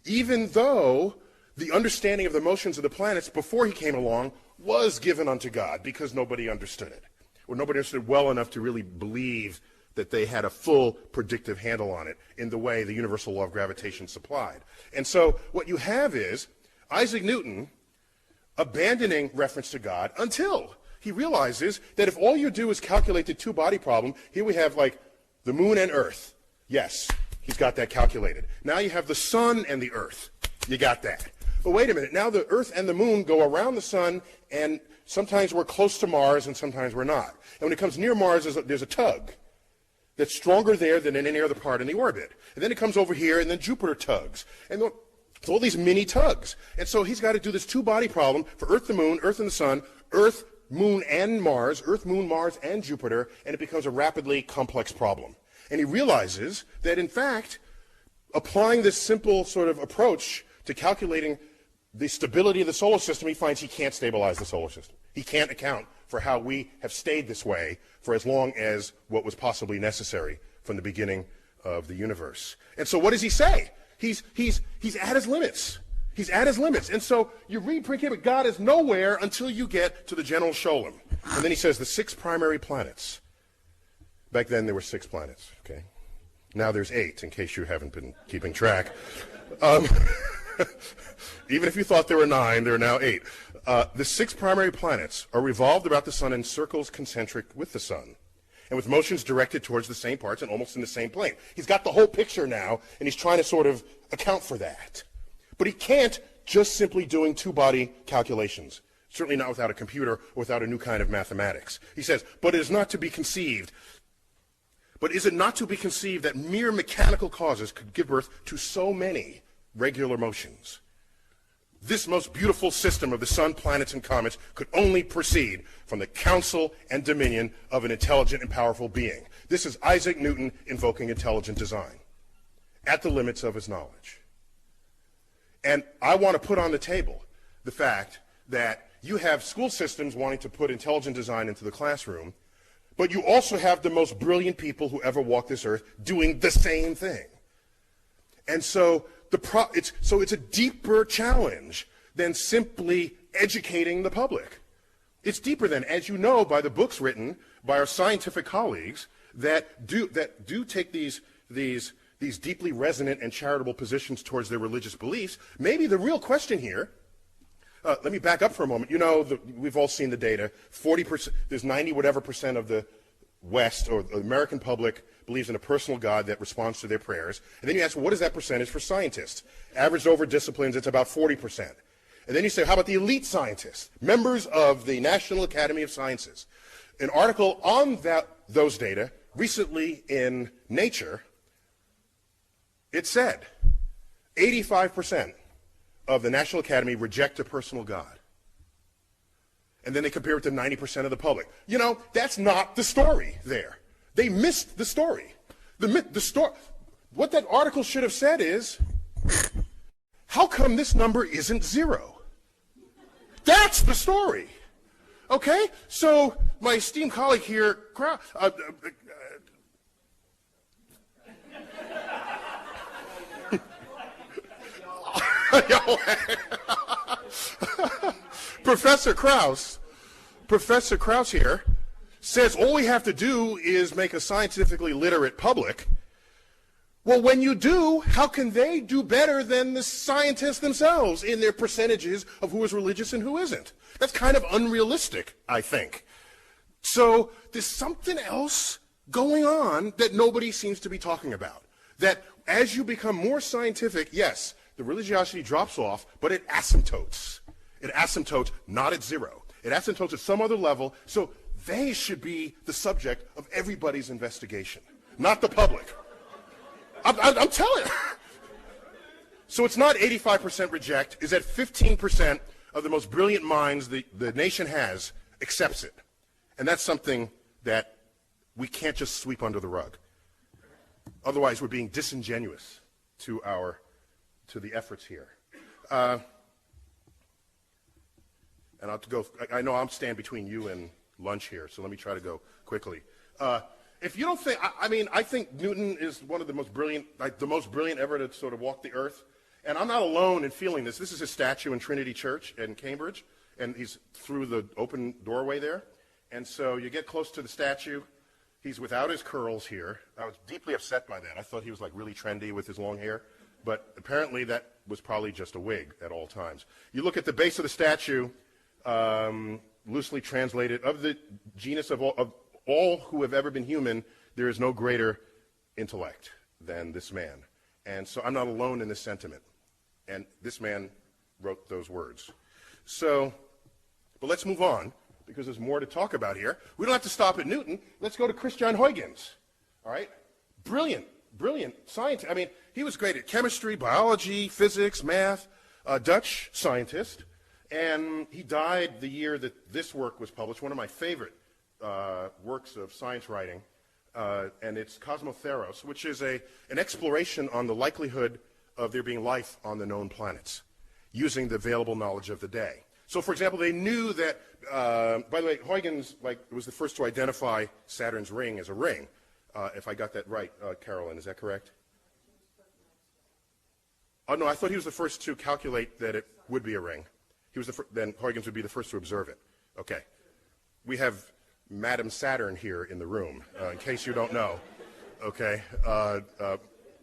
Even though the understanding of the motions of the planets before he came along was given unto God because nobody understood it. Or nobody understood well enough to really believe that they had a full predictive handle on it in the way the universal law of gravitation supplied. And so what you have is Isaac Newton abandoning reference to God until he realizes that if all you do is calculate the two-body problem, here we have like the moon and earth. Yes, he's got that calculated. Now you have the sun and the earth. You got that. But wait a minute, now the earth and the moon go around the sun, and sometimes we're close to Mars and sometimes we're not. And when it comes near Mars, there's a tug that's stronger there than in any other part in the orbit. And then it comes over here, and then Jupiter tugs. And it's all these mini tugs. And so he's got to do this two-body problem for Earth, the moon, Earth and the sun, Earth, moon, and Mars, Earth, moon, Mars, and Jupiter, and it becomes a rapidly complex problem. And he realizes that, in fact, applying this simple sort of approach to calculating the stability of the solar system, he finds he can't stabilize the solar system. He can't account for how we have stayed this way for as long as what was possibly necessary from the beginning of the universe. And so what does he say? He's at his limits. He's at his limits. And so you read Principia, God is nowhere until you get to the general Sholem. And then he says the 6 primary planets. Back then there were 6 planets, okay? Now there's 8, in case you haven't been keeping track. Even if you thought there were 9, there are now 8. The 6 primary planets are revolved about the sun in circles concentric with the sun, and with motions directed towards the same parts and almost in the same plane. He's got the whole picture now, and he's trying to sort of account for that. But he can't just simply doing two-body calculations, certainly not without a computer or without a new kind of mathematics. He says, but it is not to be conceived. But is it not to be conceived that mere mechanical causes could give birth to so many regular motions? This most beautiful system of the sun, planets, and comets could only proceed from the counsel and dominion of an intelligent and powerful being. This is Isaac Newton invoking intelligent design at the limits of his knowledge. And I want to put on the table the fact that you have school systems wanting to put intelligent design into the classroom, but you also have the most brilliant people who ever walked this earth doing the same thing. And so it's a deeper challenge than simply educating the public. It's deeper than, as you know, by the books written by our scientific colleagues that do take these deeply resonant and charitable positions towards their religious beliefs. Maybe the real question here, let me back up for a moment. You know, we've all seen the data. 40%, there's 90 whatever percent of the West or the American public believes in a personal God that responds to their prayers. And then you ask, well, what is that percentage for scientists? Averaged over disciplines, it's about 40%. And then you say, how about the elite scientists, members of the National Academy of Sciences? An article on those data recently in Nature, it said 85% of the National Academy reject a personal God. And then they compare it to 90% of the public. You know, that's not the story there. They missed the story. What that article should have said is, how come this number isn't 0? That's the story. Okay? So my esteemed colleague here, Professor Krauss here says all we have to do is make a scientifically literate public. Well, when you do, how can they do better than the scientists themselves in their percentages of who is religious and who isn't? That's kind of unrealistic, I think. So there's something else going on that nobody seems to be talking about. That as you become more scientific, yes, the religiosity drops off, but it asymptotes. It asymptotes not at zero. It asymptotes at some other level, so they should be the subject of everybody's investigation, not the public. I'm telling you. So it's not 85% reject, it's that 15% of the most brilliant minds the nation has accepts it. And that's something that we can't just sweep under the rug. Otherwise, we're being disingenuous to the efforts here. And I'll have to go, I know I'm standing between you and lunch here, so let me try to go quickly. If you don't think, I think Newton is one of the most brilliant, like the most brilliant ever to sort of walk the earth. And I'm not alone in feeling this. This is his statue in Trinity Church in Cambridge, and he's through the open doorway there. And so you get close to the statue. He's without his curls here. I was deeply upset by that. I thought he was like really trendy with his long hair. But apparently that was probably just a wig at all times. You look at the base of the statue, loosely translated, of the genus of all who have ever been human, there is no greater intellect than this man. And so I'm not alone in this sentiment. And this man wrote those words. So, but let's move on, because there's more to talk about here. We don't have to stop at Newton. Let's go to Christian Huygens. All right? Brilliant scientist. I mean, he was great at chemistry, biology, physics, math, Dutch scientist. And he died the year that this work was published, one of my favorite works of science writing. And it's Cosmotheros, which is an exploration on the likelihood of there being life on the known planets, using the available knowledge of the day. So, for example, they knew that, by the way, Huygens was the first to identify Saturn's ring as a ring. If I got that right, Carolyn, is that correct? Oh, no, I thought he was the first to calculate that it would be a ring. He was then Huygens would be the first to observe it. Okay. We have Madam Saturn here in the room, in case you don't know. Okay.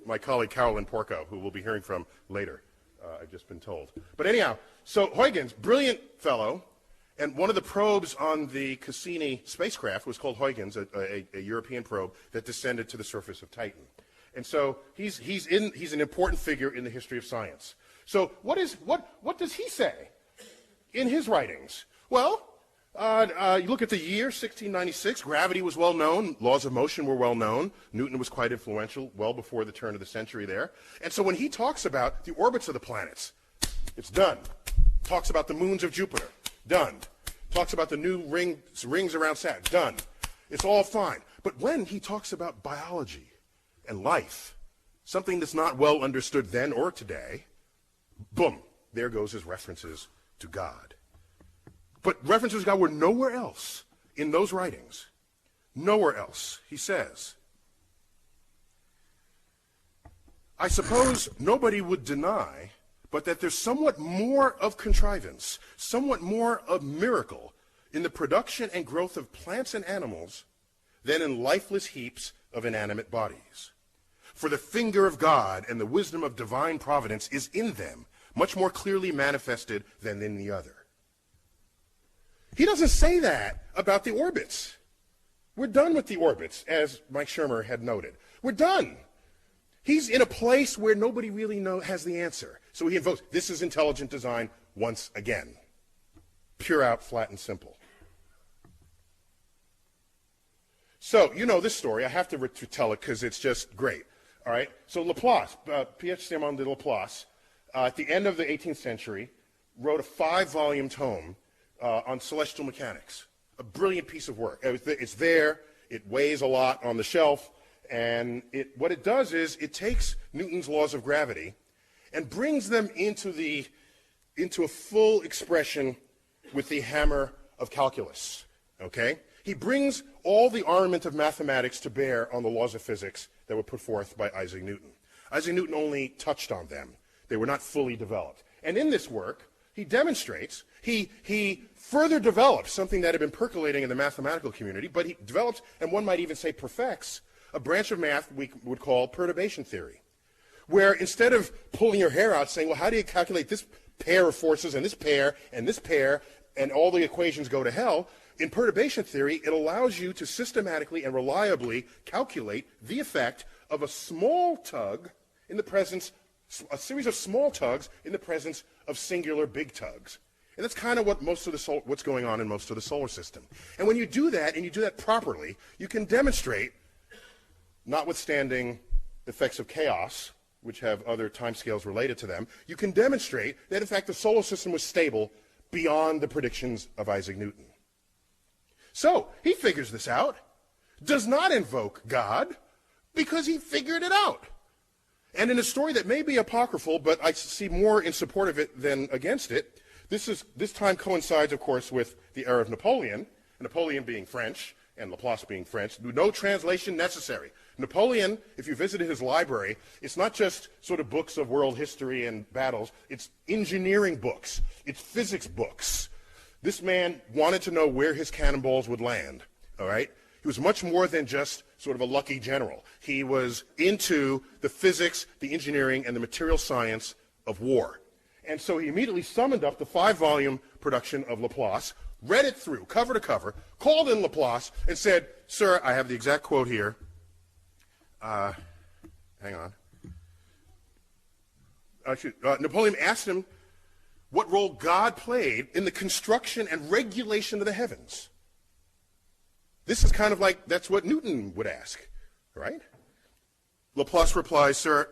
My colleague Carolyn Porco, who we'll be hearing from later, I've just been told. But anyhow, so Huygens, brilliant fellow, and one of the probes on the Cassini spacecraft was called Huygens, a European probe that descended to the surface of Titan. And so he's an important figure in the history of science. So what does he say in his writings? Well, you look at the year, 1696, gravity was well known, laws of motion were well known, Newton was quite influential well before the turn of the century there. And so when he talks about the orbits of the planets, it's done. Talks about the moons of Jupiter, done. Talks about the new rings around Saturn, done. It's all fine. But when he talks about biology and life, something that's not well understood then or today, boom, there goes his references to God. But references to God were nowhere else in those writings. Nowhere else. He says, I suppose nobody would deny but that there's somewhat more of contrivance, somewhat more of miracle in the production and growth of plants and animals than in lifeless heaps of inanimate bodies. For the finger of God and the wisdom of divine providence is in them, much more clearly manifested than in the other. He doesn't say that about the orbits. We're done with the orbits, as Mike Shermer had noted. We're done. He's in a place where nobody really has the answer. So he invokes, this is intelligent design once again. Pure out, flat and simple. So, you know this story. I have to tell it because it's just great. All right? So Laplace, Pierre Simon de Laplace, at the end of the 18th century, wrote a 5-volume tome on celestial mechanics. A brilliant piece of work. It's there. It weighs a lot on the shelf. And what it does is it takes Newton's laws of gravity and brings them into a full expression with the hammer of calculus. Okay? He brings all the armament of mathematics to bear on the laws of physics that were put forth by Isaac Newton. Isaac Newton only touched on them. They were not fully developed. And in this work, he demonstrates, he further develops something that had been percolating in the mathematical community, but he develops, and one might even say perfects, a branch of math we would call perturbation theory, where instead of pulling your hair out saying, well, how do you calculate this pair of forces and this pair, and all the equations go to hell, in perturbation theory, it allows you to systematically and reliably calculate the effect of a small tug in the presence, a series of small tugs in the presence of singular big tugs. And that's kind of what what's going on in most of the solar system. And when you do that, and you do that properly, you can demonstrate, notwithstanding effects of chaos, which have other timescales related to them, you can demonstrate that, in fact, the solar system was stable beyond the predictions of Isaac Newton. So, he figures this out, does not invoke God, because he figured it out. And in a story that may be apocryphal, but I see more in support of it than against it, this time coincides, of course, with the era of Napoleon, Napoleon being French, and Laplace being French. No translation necessary. Napoleon, if you visited his library, it's not just sort of books of world history and battles, it's engineering books, it's physics books. This man wanted to know where his cannonballs would land, all right? He was much more than just sort of a lucky general. He was into the physics, the engineering, and the material science of war. And so he immediately summoned up the 5-volume production of Laplace, read it through, cover to cover, called in Laplace, and said, "Sir, I have the exact quote here. Hang on. Napoleon asked him what role God played in the construction and regulation of the heavens. This is kind of like, that's what Newton would ask, right? Laplace replies, "Sir,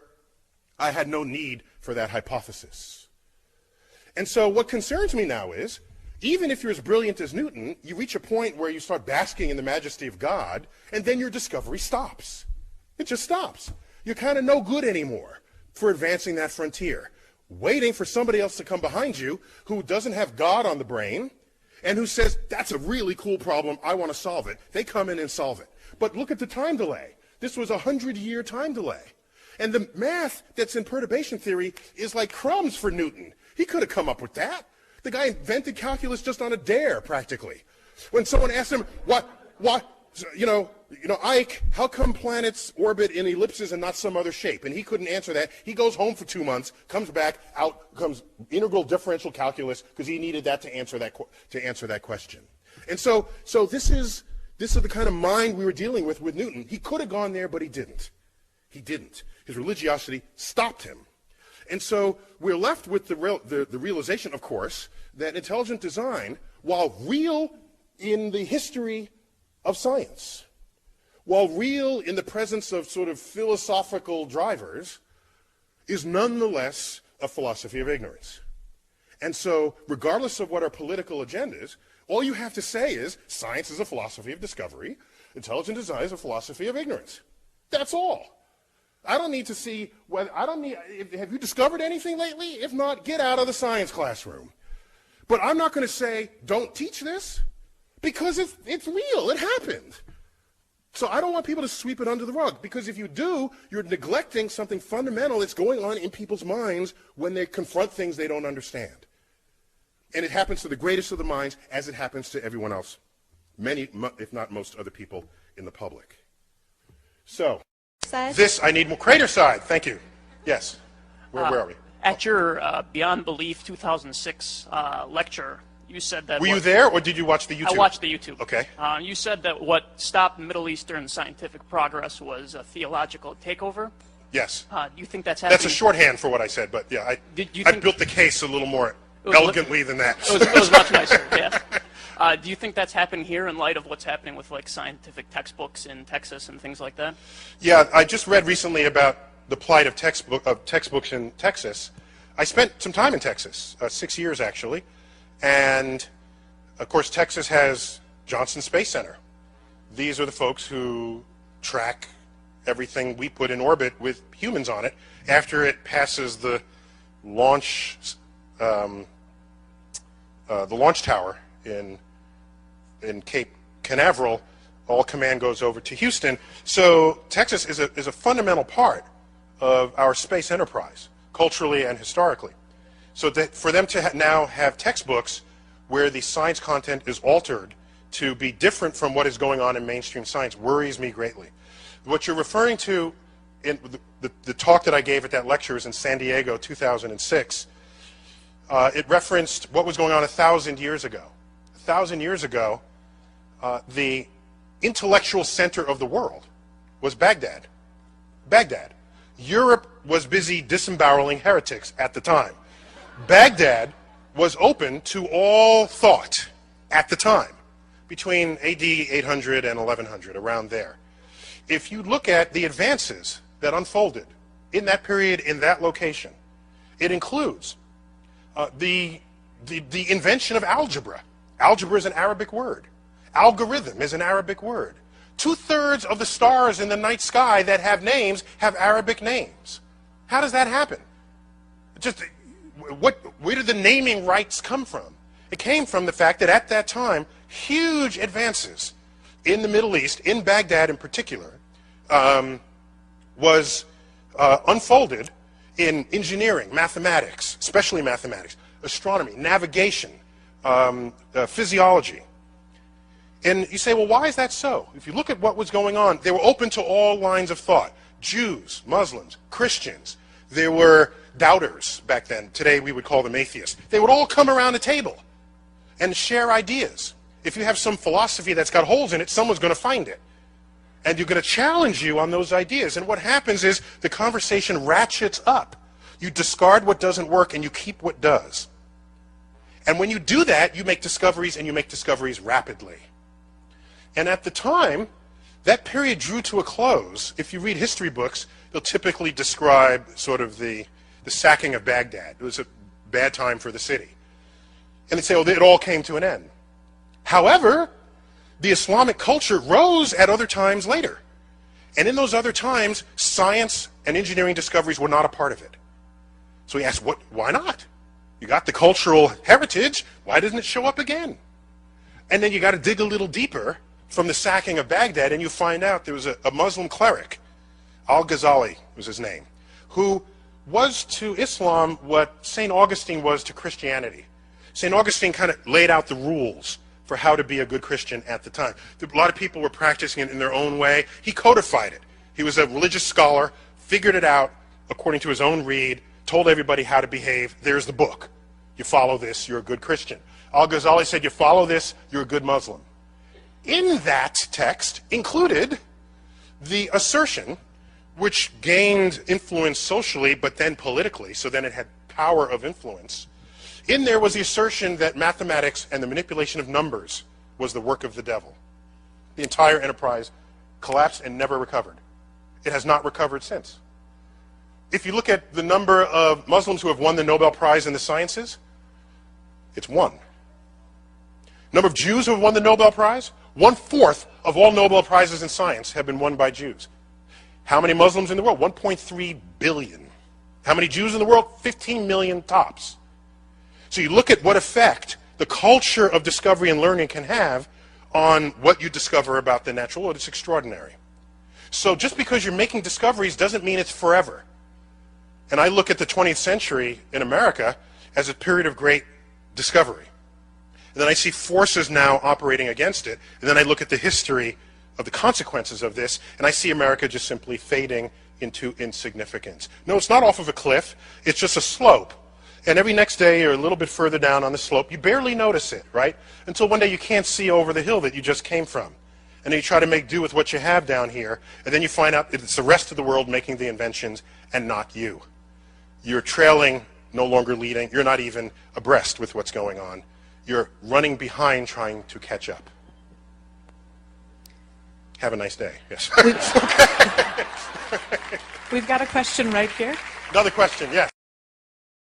I had no need for that hypothesis." And so what concerns me now is, even if you're as brilliant as Newton, you reach a point where you start basking in the majesty of God, and then your discovery stops. It just stops. You're kind of no good anymore for advancing that frontier, waiting for somebody else to come behind you who doesn't have God on the brain and who says, "That's a really cool problem, I want to solve it." They come in and solve it. But look at the time delay. This was a 100-year time delay. And the math that's in perturbation theory is like crumbs for Newton. He could have come up with that. The guy invented calculus just on a dare, practically. When someone asked him, Ike, how come planets orbit in ellipses and not some other shape? And he couldn't answer that. He goes home for 2 months, comes back, out comes integral differential calculus, because he needed that to answer that question. And so this is the kind of mind we were dealing with Newton. He could have gone there, but he didn't. He didn't. His religiosity stopped him. And so we're left with the realization, of course, that intelligent design, while real in the history of science, while real in the presence of sort of philosophical drivers, is nonetheless a philosophy of ignorance. And so, regardless of what our political agenda is, all you have to say is, science is a philosophy of discovery, intelligent design is a philosophy of ignorance. That's all. I don't need to see have you discovered anything lately? If not, get out of the science classroom. But I'm not going to say, don't teach this, because it's real, it happened. So I don't want people to sweep it under the rug, because if you do, you're neglecting something fundamental that's going on in people's minds when they confront things they don't understand. And it happens to the greatest of the minds, as it happens to everyone else, many, if not most other people in the public. So, I need more crater side, thank you. Yes, where are we? At your Beyond Belief 2006 lecture, you said that... Were you there, or did you watch the YouTube? I watched the YouTube. Okay. You said that what stopped Middle Eastern scientific progress was a theological takeover. Yes. Do you think that's happening? That's a shorthand for what I said, but yeah, I built the case a little more elegantly than that. It was much nicer, yeah. Do you think that's happening here in light of what's happening with like scientific textbooks in Texas and things like that? Yeah, I just read recently about the plight of textbooks in Texas. I spent some time in Texas, 6 years actually, and of course Texas has Johnson Space Center. These are the folks who track everything we put in orbit with humans on it after it passes the launch tower in Cape Canaveral. All command goes over to Houston. So Texas is a fundamental part of our space enterprise, culturally and historically. So that for them to now have textbooks where the science content is altered to be different from what is going on in mainstream science worries me greatly. What you're referring to in the talk that I gave at that lecture is in San Diego, 2006. It referenced what was going on 1,000 years ago. 1,000 years ago, the intellectual center of the world was Baghdad. Baghdad. Europe was busy disemboweling heretics at the time. Baghdad was open to all thought at the time, between AD 800 and 1100, around there. If you look at the advances that unfolded in that period, in that location, it includes the invention of algebra. Algebra is an Arabic word. Algorithm is an Arabic word. 2/3 of the stars in the night sky that have names have Arabic names. How does that happen? Where did the naming rights come from? It came from the fact that at that time, huge advances in the Middle East, in Baghdad in particular, was unfolded in engineering, mathematics, especially mathematics, astronomy, navigation, physiology. And you say, well, why is that so? If you look at what was going on, they were open to all lines of thought. Jews, Muslims, Christians. There were doubters back then. Today we would call them atheists. They would all come around a table and share ideas. If you have some philosophy that's got holes in it, someone's going to find it. And you're going to challenge you on those ideas. And what happens is the conversation ratchets up. You discard what doesn't work and you keep what does. And when you do that, you make discoveries, and you make discoveries rapidly. And at the time, that period drew to a close. If you read history books, they'll typically describe sort of the sacking of Baghdad. It was a bad time for the city. And they say, oh, it all came to an end. However, the Islamic culture rose at other times later. And in those other times, science and engineering discoveries were not a part of it. So he asked, why not? You got the cultural heritage, why doesn't it show up again? And then you got to dig a little deeper from the sacking of Baghdad, and you find out there was a Muslim cleric, Al-Ghazali was his name, who was to Islam what St. Augustine was to Christianity. St. Augustine kind of laid out the rules for how to be a good Christian at the time. A lot of people were practicing it in their own way. He codified it. He was a religious scholar, figured it out according to his own read, told everybody how to behave. There's the book. You follow this, you're a good Christian. Al-Ghazali said, you follow this, you're a good Muslim. In that text included the assertion, which gained influence socially, but then politically, so then it had power of influence. In there was the assertion that mathematics and the manipulation of numbers was the work of the devil. The entire enterprise collapsed and never recovered. It has not recovered since. If you look at the number of Muslims who have won the Nobel Prize in the sciences, it's 1. Number of Jews who have won the Nobel Prize? 1/4 of all Nobel Prizes in science have been won by Jews. How many Muslims in the world? 1.3 billion. How many Jews in the world? 15 million tops. So you look at what effect the culture of discovery and learning can have on what you discover about the natural world. It's extraordinary. So just because you're making discoveries doesn't mean it's forever. And I look at the 20th century in America as a period of great discovery. And then I see forces now operating against it. And then I look at the history of the consequences of this, and I see America just simply fading into insignificance. No, it's not off of a cliff. It's just a slope. And every next day you're a little bit further down on the slope. You barely notice it, right? Until one day you can't see over the hill that you just came from. And then you try to make do with what you have down here, and then you find out it's the rest of the world making the inventions and not you. You're trailing, no longer leading. You're not even abreast with what's going on. You're running behind trying to catch up. Have a nice day. Yes. We've got a question right here. Another question, yes.